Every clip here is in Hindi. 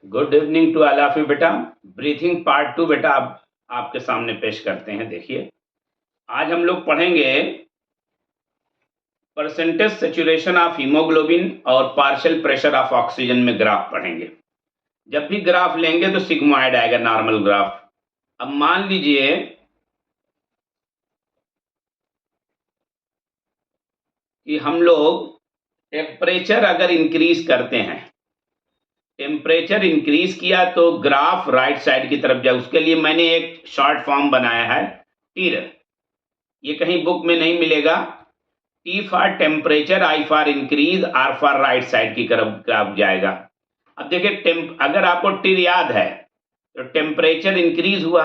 Good evening to all of you बेटा। ब्रीथिंग पार्ट 2 बेटा आपके सामने पेश करते हैं। देखिए, आज हम लोग पढ़ेंगे परसेंटेज सेचुरेशन ऑफ हीमोग्लोबिन और पार्शियल प्रेशर ऑफ ऑक्सीजन में ग्राफ पढ़ेंगे। जब भी ग्राफ लेंगे तो सिग्मोइड आएगा, नॉर्मल ग्राफ। अब मान लीजिए कि हम लोग टेम्परेचर अगर इंक्रीज करते हैं, टेम्परेचर इंक्रीज किया तो ग्राफ राइट साइड की तरफ जाए। उसके लिए मैंने एक शॉर्ट फॉर्म बनाया है, टीर। ये कहीं बुक में नहीं मिलेगा। T for temperature, I for increase, R for right side की तरफ ग्राफ जाएगा। अब देखिए, अगर आपको टीर याद है तो टेम्परेचर इंक्रीज हुआ।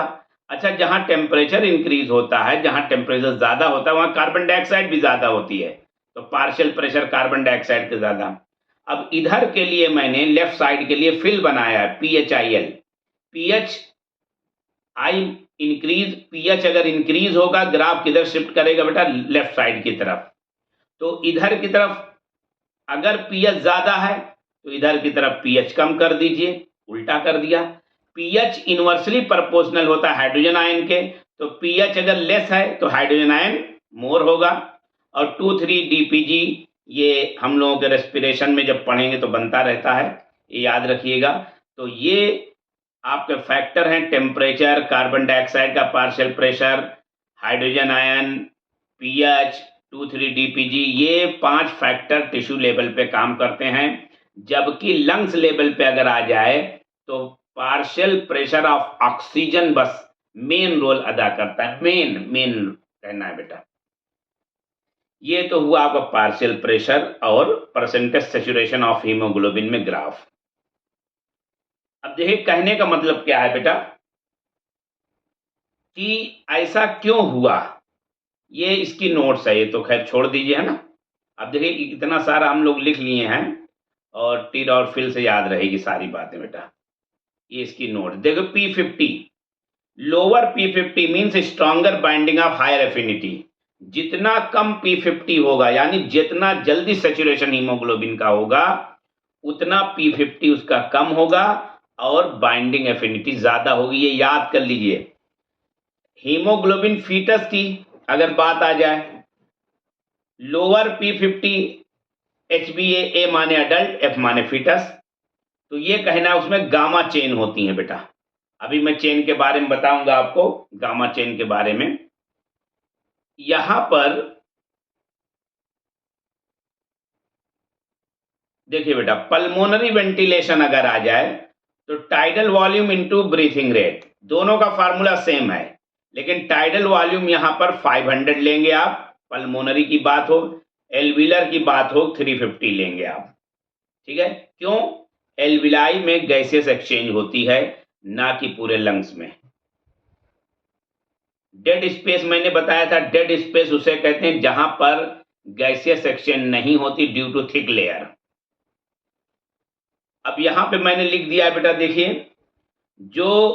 अच्छा, जहां टेम्परेचर इंक्रीज होता है, जहां टेम्परेचर ज्यादा होता है, वहां कार्बन डाइऑक्साइड भी ज्यादा होती है, तो पार्शियल प्रेशर कार्बन डाइऑक्साइड के ज्यादा। अब इधर के लिए मैंने लेफ्ट साइड के लिए फिल बनाया है, PHIL। PH I increase, pH अगर इंक्रीज होगा ग्राफ किधर शिफ्ट करेगा बेटा? लेफ्ट साइड की तरफ। तो इधर की तरफ अगर पीएच ज्यादा है तो इधर की तरफ पीएच कम कर दीजिए, उल्टा कर दिया। पीएच इनवर्सली प्रोपोर्शनल होता है हाइड्रोजन आयन के, तो पीएच अगर लेस है तो हाइड्रोजन आयन मोर होगा। और 2,3-DPG ये हम लोगों के रेस्पिरेशन में जब पढ़ेंगे तो बनता रहता है, ये याद रखिएगा। तो ये आपके फैक्टर हैं, टेम्परेचर, कार्बन डाइऑक्साइड का partial pressure, hydrogen ion, pH, 2,3-DPG। ये 5 फैक्टर टिश्यू लेवल पे काम करते हैं। जबकि लंग्स लेवल पे अगर आ जाए तो पार्शियल प्रेशर ऑफ ऑक्सीजन बस मेन रोल अदा करता है। मेन कहना है बेटा। ये तो हुआ आपका पार्शियल प्रेशर और परसेंटेज सेचुरेशन ऑफ हीमोग्लोबिन में ग्राफ। अब देखिए, कहने का मतलब क्या है बेटा कि ऐसा क्यों हुआ, ये इसकी नोट्स है। ये तो खैर छोड़ दीजिए, है ना। अब देखिए, इतना सारा हम लोग लिख लिए हैं और टीर और फिल से याद रहेगी सारी बातें बेटा। ये इसकी नोट देखो। P50, lower P50 means stronger binding of higher affinity. जितना कम P50 होगा, यानी जितना जल्दी सेचुरेशन हीमोग्लोबिन का होगा, उतना P50 उसका कम होगा और बाइंडिंग एफिनिटी ज्यादा होगी। ये याद कर लीजिए। हीमोग्लोबिन फीटस की अगर बात आ जाए, लोअर P50, HbA, A माने अडल्ट, F माने फीटस, तो ये कहना उसमें गामा चेन होती है बेटा। अभी मैं चेन के बारे में बताऊंगा आपको, गामा चेन के बारे में। यहां पर देखिए बेटा, पल्मोनरी वेंटिलेशन अगर आ जाए तो tidal volume into breathing rate, दोनों का फार्मूला सेम है, लेकिन टाइडल वॉल्यूम यहां पर 500 लेंगे आप, पल्मोनरी की बात हो। एल्विलर की बात हो 350 लेंगे आप। ठीक है, क्यों? एल्विलाई में गैसेस एक्सचेंज होती है, ना कि पूरे लंग्स में। डेड स्पेस मैंने बताया था, डेड स्पेस उसे कहते हैं जहां पर गैसियस एक्सचेंज नहीं होती ड्यू टू थिक लेयर। अब यहां पे मैंने लिख दिया है बेटा, देखिए, जो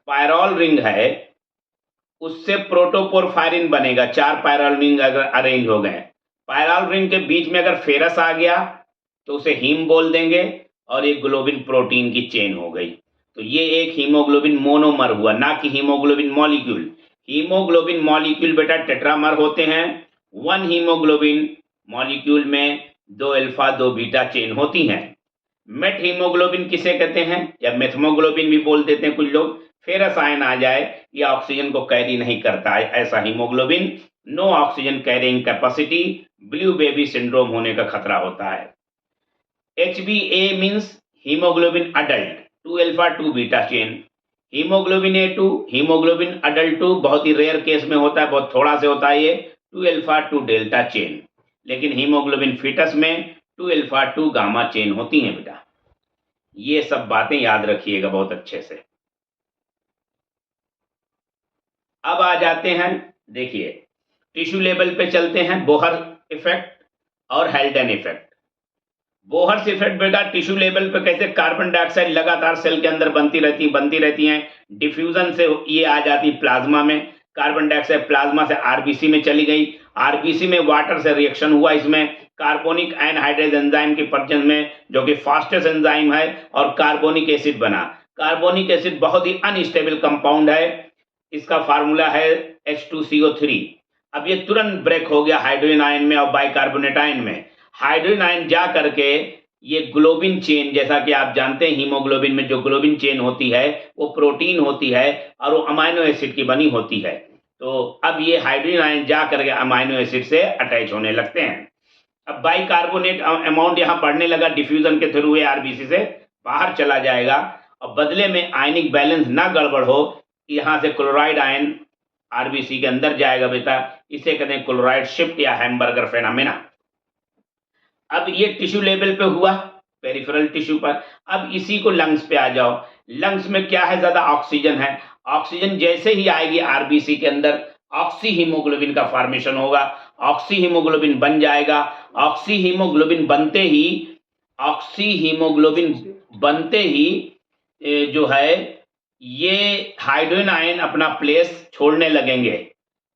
पायरोल रिंग है उससे प्रोटोपोरफायरिन बनेगा। 4 पायरोल रिंग अगर अरेंज हो गए, पायरोल रिंग के बीच में अगर फेरस आ गया तो उसे हीम बोल देंगे और एक ग्लोबिन प्रोटीन की चेन हो गई। तो ये एक हीमोग्लोबिन मोनोमर हुआ, ना कि हीमोग्लोबिन मॉलिक्यूल। हीमोग्लोबिन मॉलिक्यूल बेटा टेट्रामर होते हैं। 1 हीमोग्लोबिन मॉलिक्यूल में 2 अल्फा 2 बीटा चेन होती हैं। मेट हीमोग्लोबिन किसे कहते हैं, या मेथमोग्लोबिन भी बोल देते हैं कुछ लोग। फेरस आयन आ जाए, ये ऑक्सीजन को कैरी नहीं करता है, ऐसा haemoglobin. No oxygen carrying capacity, blue baby syndrome होने का खतरा होता है। HbA means haemoglobin adult, 2 alpha 2 beta chain. Haemoglobin A2, haemoglobin adult 2 बहुत ही रेयर केस में होता है, बहुत थोड़ा से होता है ये, 2 अल्फा 2 डेल्टा चेन। लेकिन हीमोग्लोबिन फीटस में 2 अल्फा 2 गामा चेन होती हैं बेटा। ये सब बातें याद रखिएगा बहुत अच्छे से। अब आ जाते हैं, देखिए, टिश्यू लेवल पे चलते हैं। बोहर इफेक्ट और हेल्डन इफेक्ट। बोहर्स इफेक्ट बेटा टिश्यू लेवल पे कैसे? कार्बन डाइऑक्साइड लगातार सेल के अंदर बनती रहती हैं। डिफ्यूजन से ये आ जाती प्लाज्मा में। कार्बन डाइऑक्साइड प्लाज्मा से आरबीसी में चली गई, आरबीसी में वाटर से रिएक्शन हुआ, इसमें कार्बोनिक एनहाइड्रेज एंजाइम की प्रेजेंस में, जो कि फास्टेस्ट एंजाइम है, और कार्बोनिक एसिड बना। कार्बोनिक एसिड बहुत ही अनस्टेबल कंपाउंड है, इसका फार्मूला है H2CO3। अब ये तुरंत ब्रेक हो गया हाइड्रोजन आयन में और बाइकार्बोनेट आयन में। हाइड्रोजन आयन जा करके ये ग्लोबिन चेन, जैसा कि आप जानते हैं हीमोग्लोबिन में जो ग्लोबिन चेन होती है वो प्रोटीन होती है और वो अमाइनो एसिड की बनी होती है। तो अब ये हाइड्रोजन आयन जा करके अमाइनो एसिड से अटैच होने लगते हैं। अब बाइकार्बोनेट अमाउंट यहाँ बढ़ने लगा, डिफ्यूजन के थ्रू आरबीसी से बाहर चला जाएगा और बदले में आयनिक बैलेंस ना गड़बड़ हो, यहाँ से क्लोराइड आयन आरबीसी के अंदर जाएगा बेटा। इसे कहते हैं क्लोराइड शिफ्ट या हैमबर्गर फेनोमेना। अब ये टिश्यू लेवल पे हुआ, पेरिफेरल टिश्यू पर। अब इसी को लंग्स पे आ जाओ। लंग्स में क्या है, ज्यादा ऑक्सीजन है। ऑक्सीजन जैसे ही आएगी आरबीसी के अंदर, ऑक्सी हीमोग्लोबिन का फॉर्मेशन होगा, ऑक्सी हीमोग्लोबिन बन जाएगा। ऑक्सी हीमोग्लोबिन बनते ही जो है ये हाइड्रोजन आयन अपना प्लेस छोड़ने लगेंगे,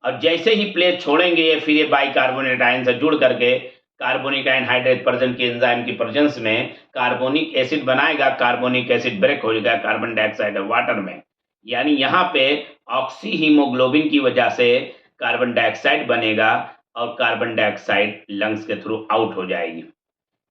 और जैसे ही प्लेस छोड़ेंगे ये फिर ये बाइकार्बोनेट आयन से जुड़ करके कार्बोनिक एनहाइड्रेज प्रेजेंट की एंजाइम की प्रेजेंस में कार्बोनिक एसिड बनाएगा। कार्बोनिक एसिड ब्रेक हो जाएगा कार्बन डाइऑक्साइड और वाटर में, यानी यहाँ पे ऑक्सी हीमोग्लोबिन की वजह से कार्बन डाइऑक्साइड बनेगा और कार्बन डाइऑक्साइड लंग्स के थ्रू आउट हो जाएगी।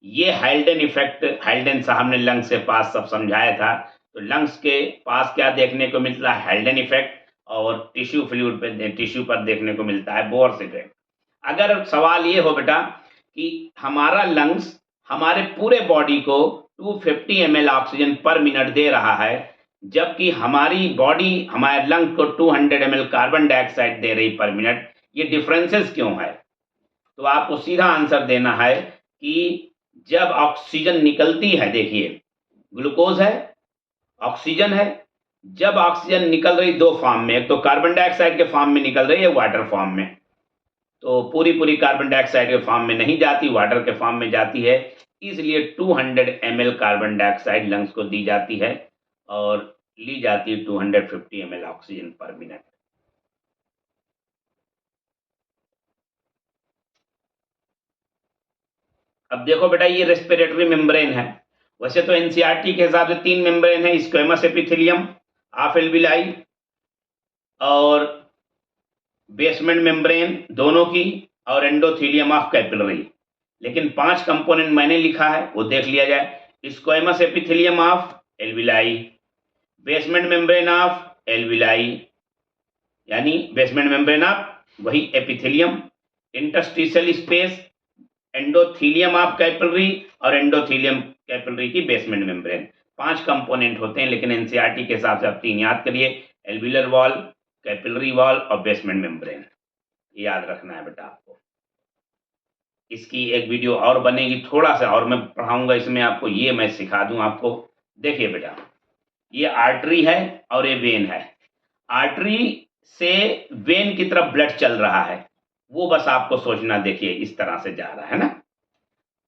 ये हाइल्डन इफेक्ट, हाइल्डन साहब ने लंग्स के पास सब समझाया था। तो लंग्स के पास क्या देखने को मिलता है, हाइल्डन इफेक्ट, और टिश्यू फ्लूइड पे, टिश्यू पर देखने को मिलता है बोर्स इफेक्ट। अगर सवाल ये हो बेटा कि हमारा लंग्स हमारे पूरे बॉडी को 250 ml ऑक्सीजन पर मिनट दे रहा है, जबकि हमारी बॉडी हमारे लंग को 200 ml कार्बन डाइऑक्साइड दे रही पर मिनट, ये डिफरेंसेस क्यों है? तो आपको सीधा आंसर देना है कि जब ऑक्सीजन निकलती है, देखिए ग्लूकोज है, ऑक्सीजन है, जब ऑक्सीजन निकल रही दो फॉर्म में, एक तो कार्बन डाइऑक्साइड के फॉर्म में निकल रही है, वाटर फॉर्म में, तो पूरी कार्बन डाइऑक्साइड के फॉर्म में नहीं जाती, वाटर के फॉर्म में जाती है। इसलिए 200 ml कार्बन डाइऑक्साइड लंग्स को दी जाती है और ली जाती है 250 ml ऑक्सीजन पर मिनट। अब देखो बेटा ये रेस्पिरेटरी मेम्ब्रेन है। वैसे तो एनसीईआरटी के हिसाब से 3 मेम्ब्रेन है, स्क्वेमस एपिथेलियम ऑफ एल्विलाई और बेसमेंट मेम्ब्रेन दोनों की, और एंडोथेलियम ऑफ कैपिलरी। लेकिन 5 कंपोनेंट मैंने लिखा है, वो देख लिया जाए। Squamous epithelium of alveoli, basement membrane of alveoli यानी बेसमेंट मेम्ब्रेन ऑफ वही epithelium, interstitial space endothelium of capillary और एंडोथेलियम कैपिलरी की बेसमेंट मेम्ब्रेन। 5 कंपोनेंट होते हैं, लेकिन एनसीईआरटी के हिसाब से आप 3 याद करिए, एल्विलर वॉल, कैपिलरी वॉल और बेसमेंट मेम्ब्रेन। याद रखना है बेटा आपको। इसकी एक वीडियो और बनेगी, थोड़ा सा और मैं पढ़ाऊंगा इसमें आपको, ये मैं सिखा दूं आपको। देखिए बेटा ये आर्टरी है और ये वेन है। आर्टरी से वेन की तरफ ब्लड चल रहा है, वो बस आपको सोचना, देखिए इस तरह से जा रहा है ना।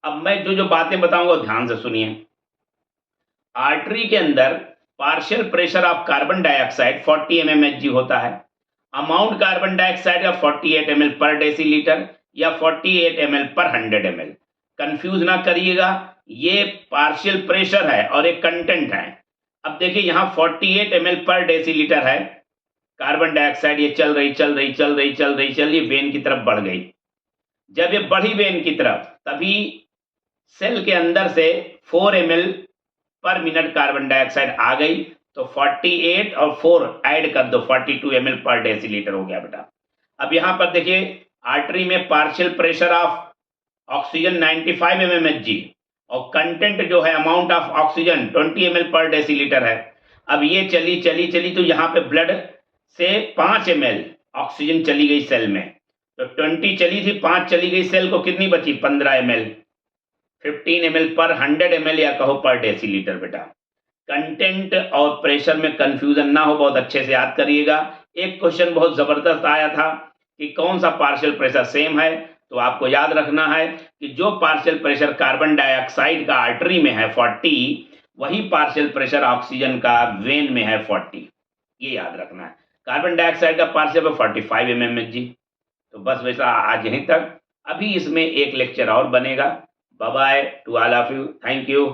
अब मैं जो जो बातें बताऊंगा ध्यान से सुनिए। आर्टरी के अंदर partial pressure of carbon dioxide 40 mmHg होता है। अमाउंट कार्बन डाइऑक्साइड का 48 ml पर डेसीलीटर या 48 ml पर 100 ml। कंफ्यूज ना करिएगा, ये पार्शियल प्रेशर है और एक कंटेंट है। अब देखिए यहाँ 48 ml पर डेसीलीटर है कार्बन डाइऑक्साइड, ये चल रही वेन की तरफ बढ़ गई। जब ये बढ़ी वेन की तरफ, तभी सेल के अंदर से 4 ml पर मिनट कार्बन डाइऑक्साइड आ गई, तो 48 और 4 ऐड कर दो, 42 ml पर डेसीलीटर हो गया बेटा। अब यहां पर देखिए आर्टरी में partial pressure of oxygen 95 mmHg और कंटेंट जो है अमाउंट ऑफ ऑक्सीजन 20 ml पर डेसीलीटर है। अब ये चली तो यहाँ पे ब्लड से 5 ml ऑक्सीजन चली गई सेल में, तो 20 चली थी, 5 चली गई सेल को, कितनी बची 15 ml, 15 ml पर 100 ml या कहो पर डेसीलीटर बेटा। कंटेंट और प्रेशर में कंफ्यूजन ना हो, बहुत अच्छे से याद करिएगा। एक क्वेश्चन बहुत जबरदस्त आया था कि कौन सा पार्शियल प्रेशर सेम है, तो आपको याद रखना है कि जो पार्शियल प्रेशर कार्बन डाइऑक्साइड का आर्टरी में है 40, वही पार्शियल प्रेशर ऑक्सीजन का वेन में है 40। ये याद रखना है। कार्बन डाइऑक्साइड का पार्शियल 45 mmHg, तो बस वैसा आज यहीं तक। अभी इसमें एक लेक्चर और बनेगा। Bye bye to all of you, thank you.